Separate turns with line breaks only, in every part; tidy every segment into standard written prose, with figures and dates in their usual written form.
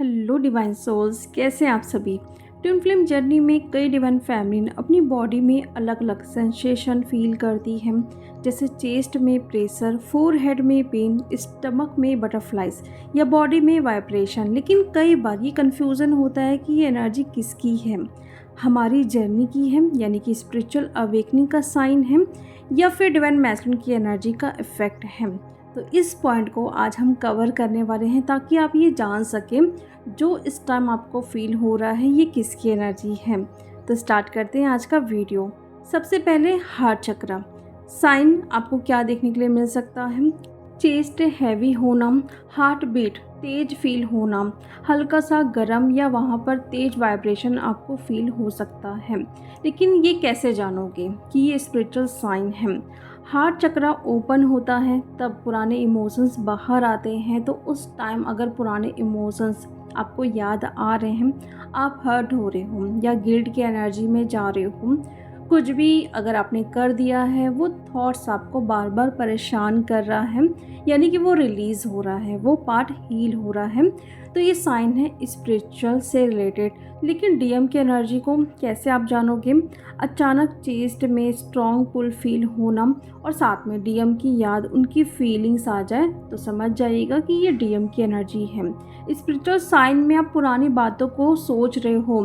Hello divine souls, कैसे हैं आप सभी। ट्विन फ्लेम जर्नी में कई डिवाइन फैमिली ने अपनी बॉडी में अलग अलग सेंसेशन फील करती हैं, जैसे चेस्ट में प्रेशर, फोरहेड में पेन, स्टमक में बटरफ्लाइज या बॉडी में वाइब्रेशन। लेकिन कई बार ये कन्फ्यूज़न होता है कि ये एनर्जी किसकी है, हमारी जर्नी की है यानी कि स्पिरिचुअल अवेकनिंग का साइन है या फिर डिवाइन मैस्कुलिन की एनर्जी का इफ़ेक्ट है। तो इस पॉइंट को आज हम कवर करने वाले हैं ताकि आप ये जान सकें जो इस टाइम आपको फील हो रहा है ये किसकी एनर्जी है। तो स्टार्ट करते हैं आज का वीडियो। सबसे पहले हार्ट चक्रा साइन आपको क्या देखने के लिए मिल सकता है। चेस्ट हैवी होना, हार्ट बीट तेज फील होना, हल्का सा गर्म या वहाँ पर तेज वाइब्रेशन आपको फील हो सकता है। लेकिन ये कैसे जानोगे कि ये स्पिरिचुअल साइन है। हार्ट चक्रा ओपन होता है तब पुराने इमोशंस बाहर आते हैं। तो उस टाइम अगर पुराने इमोशंस आपको याद आ रहे हैं, आप हर्ट हो रहे हो या गिल्ट की एनर्जी में जा रहे हो, कुछ भी अगर आपने कर दिया है, वो थॉट्स आपको बार बार परेशान कर रहा है, यानी कि वो रिलीज़ हो रहा है, वो पार्ट हील हो रहा है, तो ये साइन है स्पिरिचुअल से रिलेटेड। लेकिन डीएम की एनर्जी को कैसे आप जानोगे। अचानक चेस्ट में स्ट्रॉन्ग पुल फील होना और साथ में डीएम की याद, उनकी फीलिंग्स आ जाए तो समझ जाइएगा कि ये डीएम की एनर्जी है। स्पिरिचुअल साइन में आप पुरानी बातों को सोच रहे हो,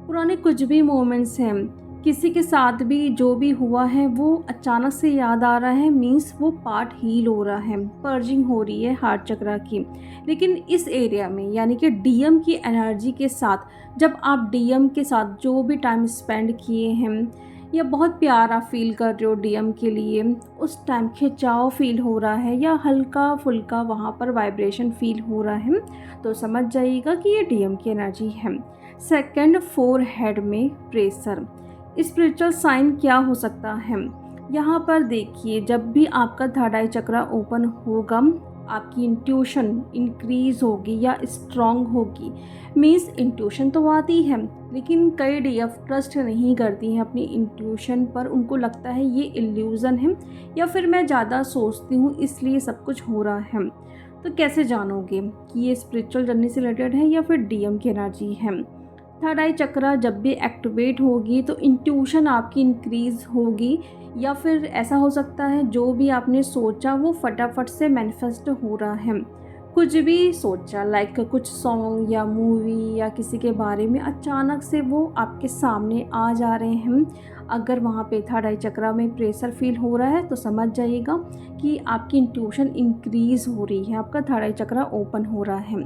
पुराने कुछ भी मोमेंट्स हैं, किसी के साथ भी जो भी हुआ है वो अचानक से याद आ रहा है, मीन्स वो पार्ट हील हो रहा है, पर्जिंग हो रही है हार्ट चक्रा की। लेकिन इस एरिया में यानी कि डीएम की एनर्जी के साथ, जब आप डीएम के साथ जो भी टाइम स्पेंड किए हैं या बहुत प्यार आप फील कर रहे हो डीएम के लिए, उस टाइम खिंचाव फील हो रहा है या हल्का फुल्का वहाँ पर वाइब्रेशन फील हो रहा है, तो समझ जाइएगा कि ये डीएम की एनर्जी है। सेकंड, फोरहेड में प्रेशर स्पिरिचुअल साइन क्या हो सकता है। यहाँ पर देखिए, जब भी आपका थर्ड आई चक्रा ओपन होगा, आपकी इंट्यूशन इंक्रीज होगी या स्ट्रॉन्ग होगी। मीन्स इंट्यूशन तो आती है, लेकिन कई डीएफ ट्रस्ट नहीं करती हैं अपनी इंट्यूशन पर। उनको लगता है ये इल्यूज़न है या फिर मैं ज़्यादा सोचती हूँ इसलिए सब कुछ हो रहा है। तो कैसे जानोगे कि ये स्पिरिचुअल जर्नी से रिलेटेड है या फिर डीएम की एनर्जी है। थर्ड आई चक्रा जब भी एक्टिवेट होगी तो इंट्यूशन आपकी इंक्रीज़ होगी, या फिर ऐसा हो सकता है जो भी आपने सोचा वो फटाफट से मैनिफेस्ट हो रहा है। कुछ भी सोचा, लाइक कुछ सॉन्ग या मूवी या किसी के बारे में, अचानक से वो आपके सामने आ जा रहे हैं। अगर वहाँ पे थर्ड आई चक्रा में प्रेशर फील हो रहा है तो समझ जाइएगा कि आपकी इंट्यूशन इंक्रीज़ हो रही है, आपका थर्ड आई चक्रा ओपन हो रहा है।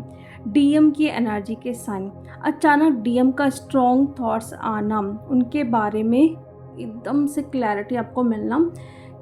डीएम की एनर्जी के साइन, अचानक डीएम का स्ट्रॉन्ग थॉट्स आना, उनके बारे में एकदम से क्लैरिटी आपको मिलना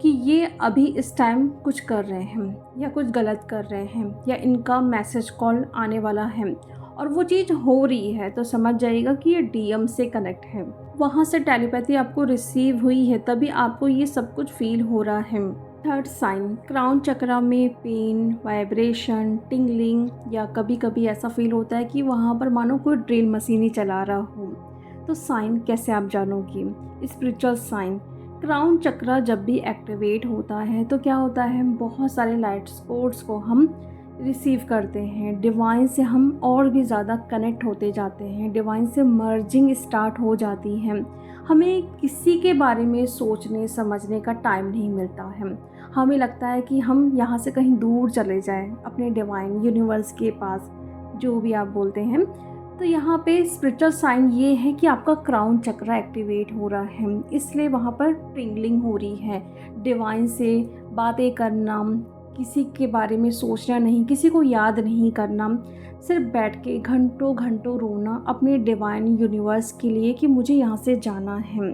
कि ये अभी इस टाइम कुछ कर रहे हैं या कुछ गलत कर रहे हैं या इनका मैसेज कॉल आने वाला है और वो चीज़ हो रही है, तो समझ जाइएगा कि ये डीएम से कनेक्ट है। वहाँ से टेलीपैथी आपको रिसीव हुई है, तभी आपको ये सब कुछ फील हो रहा है। थर्ड साइन, क्राउन चक्रा में पेन, वाइब्रेशन, टिंगलिंग, या कभी कभी ऐसा फील होता है कि वहाँ पर मानो कोई ड्रिल मशीन ही चला रहा हो। तो साइन कैसे आप जानोगे। स्पिरिचुअल साइन, क्राउन चक्रा जब भी एक्टिवेट होता है तो क्या होता है, बहुत सारे लाइट स्पोर्ट्स को हम रिसीव करते हैं, डिवाइन से हम और भी ज़्यादा कनेक्ट होते जाते हैं, डिवाइन से मर्जिंग स्टार्ट हो जाती है। हमें किसी के बारे में सोचने समझने का टाइम नहीं मिलता है, हमें लगता है कि हम यहाँ से कहीं दूर चले जाएं अपने डिवाइन यूनिवर्स के पास, जो भी आप बोलते हैं। तो यहाँ पे स्पिरिचुअल साइन ये है कि आपका क्राउन चक्रा एक्टिवेट हो रहा है, इसलिए वहाँ पर ट्रिंगलिंग हो रही है। डिवाइन से बातें करना, किसी के बारे में सोचना नहीं, किसी को याद नहीं करना, सिर्फ बैठ के घंटों घंटों रोना अपने डिवाइन यूनिवर्स के लिए कि मुझे यहाँ से जाना है।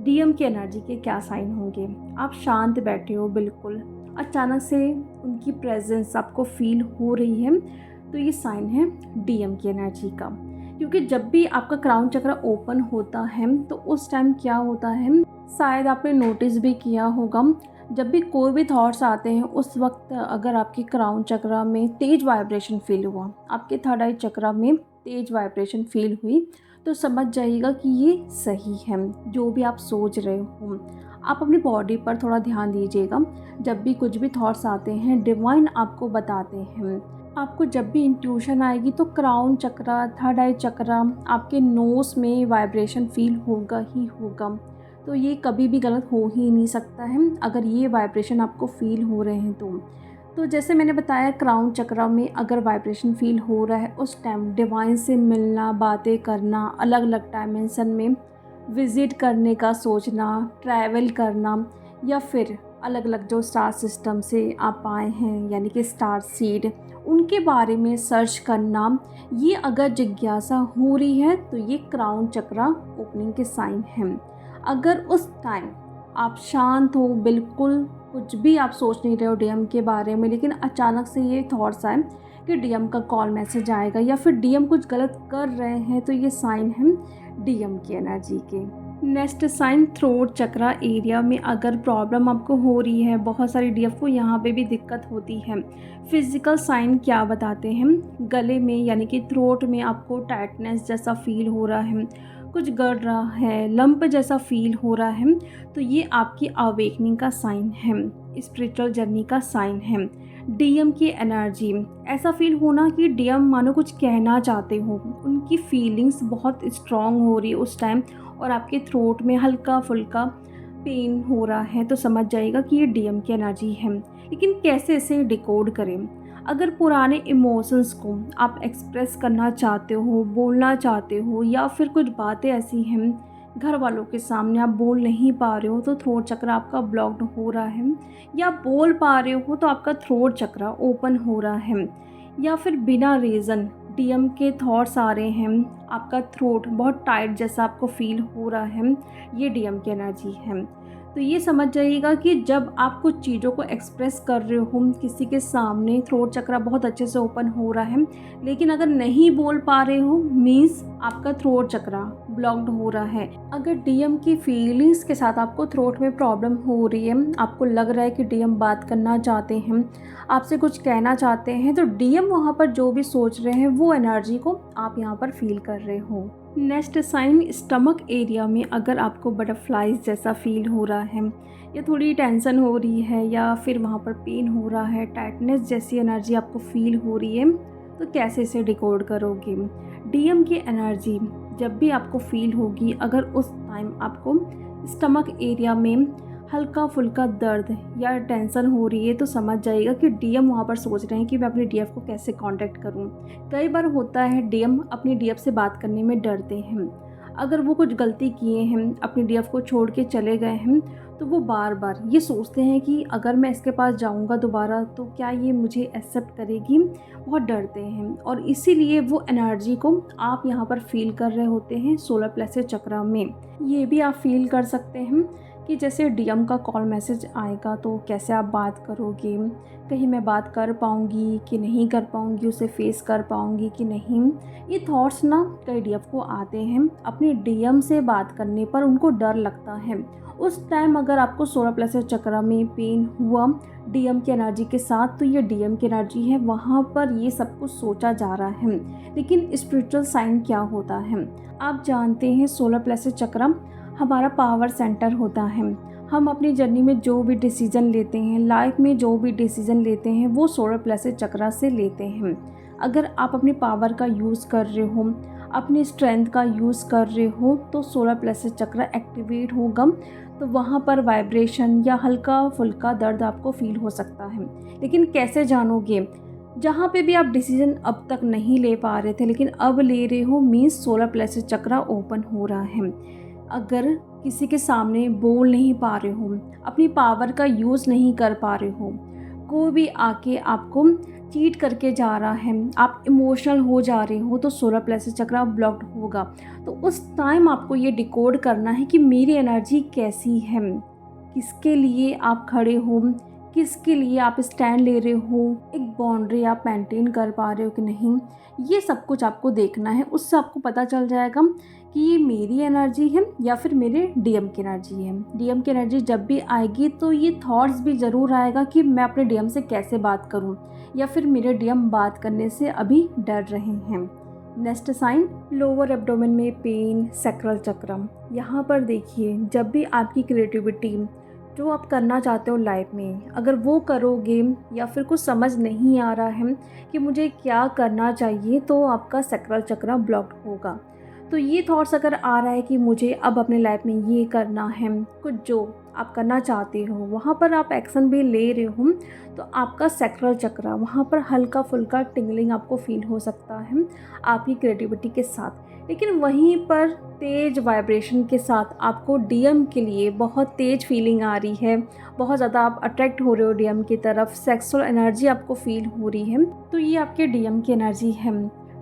डीएम की एनर्जी के क्या साइन होंगे। आप शांत बैठे हो बिल्कुल, अचानक से उनकी प्रेजेंस आपको फील हो रही है, तो ये साइन है डीएम की एनर्जी का। क्योंकि जब भी आपका क्राउन चक्रा ओपन होता है तो उस टाइम क्या होता है, शायद आपने नोटिस भी किया होगा, जब भी कोई भी थॉट्स आते हैं उस वक्त अगर आपके क्राउन चक्रा में तेज वाइब्रेशन फील हुआ, आपके थर्ड आई चक्रा में तेज वाइब्रेशन फील हुई, तो समझ जाइएगा कि ये सही है। जो भी आप सोच रहे हो, आप अपनी बॉडी पर थोड़ा ध्यान दीजिएगा। जब भी कुछ भी थॉट्स आते हैं, डिवाइन आपको बताते हैं आपको जब भी इंट्यूशन आएगी तो क्राउन चक्रा, थर्ड आई चक्रा, आपके नोज़ में वाइब्रेशन फ़ील होगा ही होगा। तो ये कभी भी गलत हो ही नहीं सकता है अगर ये वाइब्रेशन आपको फ़ील हो रहे हैं तो। तो जैसे मैंने बताया क्राउन चक्रा में अगर वाइब्रेशन फ़ील हो रहा है उस टाइम डिवाइन से मिलना, बातें करना, अलग-अलग डायमेंशन में विज़िट करने का सोचना, ट्रैवल करना या फिर अलग-अलग जो स्टार सिस्टम से आप आए हैं यानी कि स्टार सीड उनके बारे में सर्च करना, ये अगर जिज्ञासा हो रही है तो ये क्राउन चक्रा ओपनिंग के साइन हैं। अगर उस टाइम आप शांत हो, बिल्कुल कुछ भी आप सोच नहीं रहे हो डीएम के बारे में, लेकिन अचानक से ये थॉट्स आए कि डीएम का कॉल मैसेज आएगा या फिर डीएम कुछ गलत कर रहे हैं, तो ये साइन है डीएम की एनर्जी के। नेक्स्ट साइन थ्रोट चक्रा एरिया में अगर प्रॉब्लम आपको हो रही है, बहुत सारी डीएफ को यहाँ पे भी दिक्कत होती है। फिजिकल साइन क्या बताते हैं, गले में यानी कि थ्रोट में आपको टाइटनेस जैसा फील हो रहा है, कुछ गड़ रहा है, लंप जैसा फील हो रहा है, तो ये आपकी अवेकनिंग का साइन है, स्पिरिचुअल जर्नी का साइन है। डीएम की एनर्जी, ऐसा फील होना कि डीएम मानो कुछ कहना चाहते हो, उनकी फीलिंग्स बहुत स्ट्रॉन्ग हो रही है उस टाइम और आपके थ्रोट में हल्का फुल्का पेन हो रहा है, तो समझ जाइएगा कि ये डीएम की एनर्जी है। लेकिन कैसे इसे डिकोड करें? अगर पुराने इमोशंस को आप एक्सप्रेस करना चाहते हो, बोलना चाहते हो या फिर कुछ बातें ऐसी हैं घर वालों के सामने आप बोल नहीं पा रहे हो तो थ्रोट चक्र आपका ब्लॉक्ड हो रहा है, या बोल पा रहे हो तो आपका थ्रोट चक्र ओपन हो रहा है, या फिर बिना रीज़न डीएम के थॉट्स आ रहे हैं, आपका थ्रोट बहुत टाइट जैसा आपको फील हो रहा है, ये डीएम की एनर्जी है। तो ये समझ जाइएगा कि जब आप कुछ चीज़ों को एक्सप्रेस कर रहे हो किसी के सामने, थ्रोट चक्र बहुत अच्छे से ओपन हो रहा है, लेकिन अगर नहीं बोल पा रहे हो मीन्स आपका थ्रोट चक्र ब्लॉक्ड हो रहा है। अगर डीएम की फीलिंग्स के साथ आपको थ्रोट में प्रॉब्लम हो रही है, आपको लग रहा है कि डीएम बात करना चाहते हैं, आपसे कुछ कहना चाहते हैं, तो डीएम वहाँ पर जो भी सोच रहे हैं वो एनर्जी को आप यहाँ पर फील कर रहे हो। नेक्स्ट साइन स्टमक एरिया में अगर आपको बटरफ्लाइज जैसा फील हो रहा है या थोड़ी टेंशन हो रही है या फिर वहाँ पर पेन हो रहा है, टाइटनेस जैसी एनर्जी आपको फील हो रही है, तो कैसे इसे डिकोड करोगे? डीएम की एनर्जी जब भी आपको फील होगी, अगर उस टाइम आपको स्टमक एरिया में हल्का फुल्का दर्द या टेंशन हो रही है, तो समझ जाइएगा कि डीएम वहाँ पर सोच रहे हैं कि मैं अपने डीएफ को कैसे कांटेक्ट करूँ। कई बार होता है डीएम अपनी डीएफ से बात करने में डरते हैं, अगर वो कुछ गलती किए हैं, अपनी डीएफ को छोड़ के चले गए हैं, तो वो बार बार ये सोचते हैं कि अगर मैं इसके पास जाऊंगा दोबारा तो क्या ये मुझे एक्सेप्ट करेगी, बहुत डरते हैं। और इसीलिए वो एनर्जी को आप यहाँ पर फील कर रहे होते हैं सोलर प्लेक्सस चक्र में। ये भी आप फील कर सकते हैं कि जैसे डीएम का कॉल मैसेज आएगा तो कैसे आप बात करोगे, कहीं मैं बात कर पाऊँगी कि नहीं कर पाऊँगी, उसे फेस कर पाऊँगी कि नहीं। ये थॉट्स ना कई डीएफ को आते हैं, अपने डीएम से बात करने पर उनको डर लगता है। उस टाइम अगर आपको सोलर प्लेक्सस चक्र में पेन हुआ डीएम की एनर्जी के साथ, तो ये डीएम की एनर्जी है, वहाँ पर ये सब कुछ सोचा जा रहा है। लेकिन स्पिरिचुअल साइन क्या होता है? आप जानते हैं सोलर प्लेक्सस चक्र हमारा पावर सेंटर होता है। हम अपनी जर्नी में जो भी डिसीज़न लेते हैं, लाइफ में जो भी डिसीज़न लेते हैं, वो सोलर प्लेक्सस चक्र से लेते हैं। अगर आप अपनी पावर का यूज़ कर रहे हो, अपनी स्ट्रेंथ का यूज़ कर रहे हो, तो सोलर प्लेक्सस चक्र एक्टिवेट होगा, तो वहाँ पर वाइब्रेशन या हल्का फुल्का दर्द आपको फील हो सकता है। लेकिन कैसे जानोगे? जहाँ पे भी आप डिसीज़न अब तक नहीं ले पा रहे थे लेकिन अब ले रहे हो, मीन्स सोलर प्लेक्सस चक्र ओपन हो रहा है। अगर किसी के सामने बोल नहीं पा रहे हो, अपनी पावर का यूज़ नहीं कर पा रहे हो, कोई भी आके आपको चीट करके जा रहा है, आप इमोशनल हो जा रहे हो, तो सोलर प्लेक्सस चक्र ब्लॉक्ड होगा। तो उस टाइम आपको ये डिकोड करना है कि मेरी एनर्जी कैसी है, किसके लिए आप खड़े हो, किसके लिए आप स्टैंड ले रहे हो, एक बाउंड्री आप मेंटेन कर पा रहे हो कि नहीं, ये सब कुछ आपको देखना है। उससे आपको पता चल जाएगा कि ये मेरी एनर्जी है या फिर मेरे डीएम की एनर्जी है। डीएम की एनर्जी जब भी आएगी तो ये थॉट्स भी ज़रूर आएगा कि मैं अपने डीएम से कैसे बात करूं, या फिर मेरे डीएम बात करने से अभी डर रहे हैं। नेक्स्ट साइन लोअर एब्डोमेन में पेन, सैक्रल चक्र। यहाँ पर देखिए, जब भी आपकी क्रिएटिविटी जो आप करना चाहते हो लाइफ में, अगर वो करोगे या फिर कुछ समझ नहीं आ रहा है कि मुझे क्या करना चाहिए, तो आपका सैक्रल चक्र ब्लॉक्ड होगा। तो ये थॉट्स अगर आ रहा है कि मुझे अब अपने लाइफ में ये करना है, कुछ जो आप करना चाहते हो वहाँ पर आप एक्शन भी ले रहे हो, तो आपका सैक्रल चक्र वहाँ पर हल्का फुल्का टिंगलिंग आपको फील हो सकता है आपकी क्रिएटिविटी के साथ। लेकिन वहीं पर तेज़ वाइब्रेशन के साथ आपको डीएम के लिए बहुत तेज़ फीलिंग आ रही है, बहुत ज़्यादा आप अट्रैक्ट हो रहे हो डीएम की तरफ, सेक्सुअल एनर्जी आपको फील हो रही है, तो ये आपके डीएम की एनर्जी है।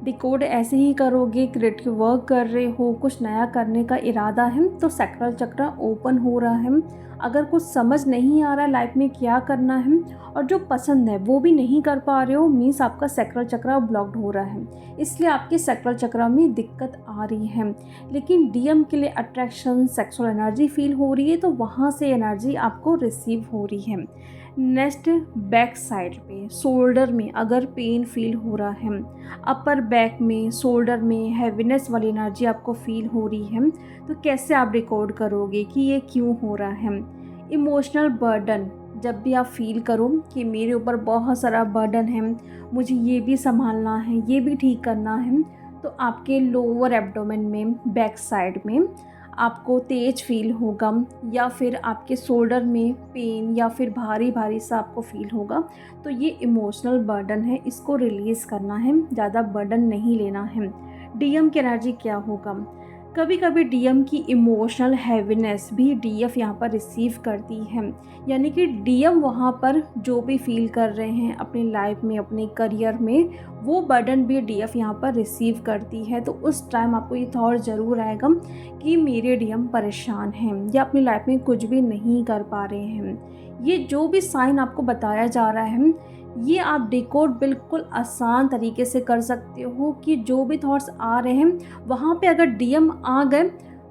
डिकोड ऐसे ही करोगे, क्रिएटिव वर्क कर रहे हो, कुछ नया करने का इरादा है, तो सैक्रल चक्र ओपन हो रहा है। अगर कुछ समझ नहीं आ रहा है लाइफ में क्या करना है और जो पसंद है वो भी नहीं कर पा रहे हो, मीन्स आपका सैक्रल चक्र ब्लॉक्ड हो रहा है, इसलिए आपके सैक्रल चक्र में दिक्कत आ रही है। लेकिन डीएम के लिए अट्रैक्शन, सेक्सुअल एनर्जी फील हो रही है, तो वहाँ से एनर्जी आपको रिसीव हो रही है। नेक्स्ट, बैक साइड पे शोल्डर में अगर पेन फील हो रहा है, अपर बैक में, शोल्डर में हैवीनेस वाली एनर्जी आपको फील हो रही है, तो कैसे आप रिकॉर्ड करोगे कि ये क्यों हो रहा है। इमोशनल बर्डन, जब भी आप फील करो कि मेरे ऊपर बहुत सारा बर्डन है, मुझे ये भी संभालना है, ये भी ठीक करना है, तो आपके लोअर एब्डोमेन में, बैक साइड में आपको तेज फील होगा, या फिर आपके शोल्डर में पेन या फिर भारी भारी सा आपको फील होगा, तो ये इमोशनल बर्डन है, इसको रिलीज़ करना है, ज़्यादा बर्डन नहीं लेना है। डीएम की एनर्जी क्या होगा, कभी कभी डीएम की इमोशनल हैवीनेस भी डीएफ यहाँ पर रिसीव करती है, यानी कि डीएम वहाँ पर जो भी फील कर रहे हैं अपनी लाइफ में, अपने करियर में, वो बर्डन भी डीएफ यहाँ पर रिसीव करती है। तो उस टाइम आपको ये थॉट ज़रूर आएगा कि मेरे डीएम परेशान हैं या अपनी लाइफ में कुछ भी नहीं कर पा रहे हैं। ये जो भी साइन आपको बताया जा रहा है, ये आप डिकोड बिल्कुल आसान तरीके से कर सकते हो कि जो भी थॉट्स आ रहे हैं वहाँ पे अगर डीएम आ गए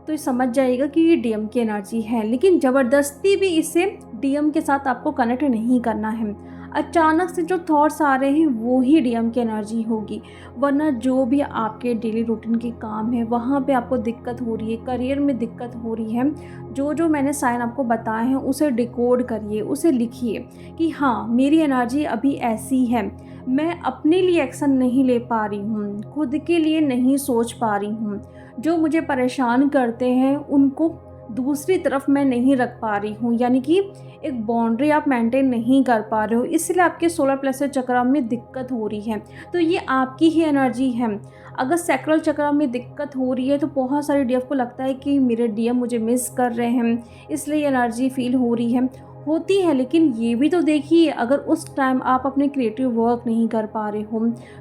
तो ये समझ जाइएगा कि ये डीएम की एनर्जी है। लेकिन ज़बरदस्ती भी इसे डीएम के साथ आपको कनेक्ट नहीं करना है। अचानक से जो थॉट्स आ रहे हैं वो ही डीएम की एनर्जी होगी, वरना जो भी आपके डेली रूटीन के काम है वहाँ पे आपको दिक्कत हो रही है, करियर में दिक्कत हो रही है, जो जो मैंने साइन आपको बताए हैं उसे डिकोड करिए, उसे लिखिए कि हाँ मेरी एनर्जी अभी ऐसी है, मैं अपने लिए एक्शन नहीं ले पा रही हूँ, खुद के लिए नहीं सोच पा रही हूँ, जो मुझे परेशान करते हैं उनको दूसरी तरफ मैं नहीं रख पा रही हूँ, यानी कि एक बाउंड्री आप मेंटेन नहीं कर पा रहे हो, इसलिए आपके सोलर प्लेक्सस चक्र में दिक्कत हो रही है। तो ये आपकी ही एनर्जी है। अगर सैक्रल चक्र में दिक्कत हो रही है तो बहुत सारे डीएफ को लगता है कि मेरे डीएम मुझे मिस कर रहे हैं, इसलिए एनर्जी फील हो रही है, होती है। लेकिन ये भी तो देखिए, अगर उस टाइम आप अपने क्रिएटिव वर्क नहीं कर पा रहे हो,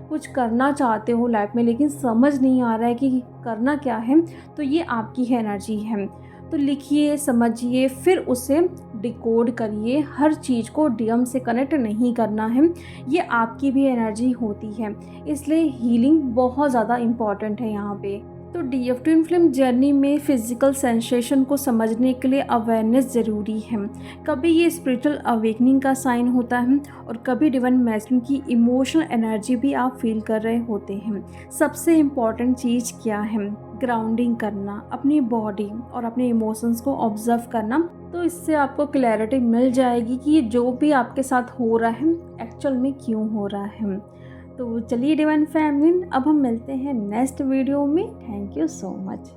कुछ करना चाहते हो लाइफ में लेकिन समझ नहीं आ रहा है कि करना क्या है, तो ये आपकी है एनर्जी है। तो लिखिए, समझिए, फिर उसे डिकोड करिए। हर चीज़ को डीएम से कनेक्ट नहीं करना है, ये आपकी भी एनर्जी होती है, इसलिए हीलिंग बहुत ज़्यादा इम्पॉर्टेंट है यहाँ पे। तो डीएफ ट्विन फ्लेम जर्नी में फिजिकल सेंसेशन को समझने के लिए अवेयरनेस ज़रूरी है। कभी ये स्पिरिचुअल अवेकनिंग का साइन होता है और कभी डिवाइन मैस्कुलिन की इमोशनल एनर्जी भी आप फील कर रहे होते हैं। सबसे इम्पॉर्टेंट चीज़ क्या है, ग्राउंडिंग करना, अपनी बॉडी और अपने इमोशंस को ऑब्जर्व करना। तो इससे आपको क्लैरिटी मिल जाएगी कि ये जो भी आपके साथ हो रहा है एक्चुअल में क्यों हो रहा है। तो चलिए डिवाइन फैमिली, अब हम मिलते हैं नेक्स्ट वीडियो में। Thank you so much.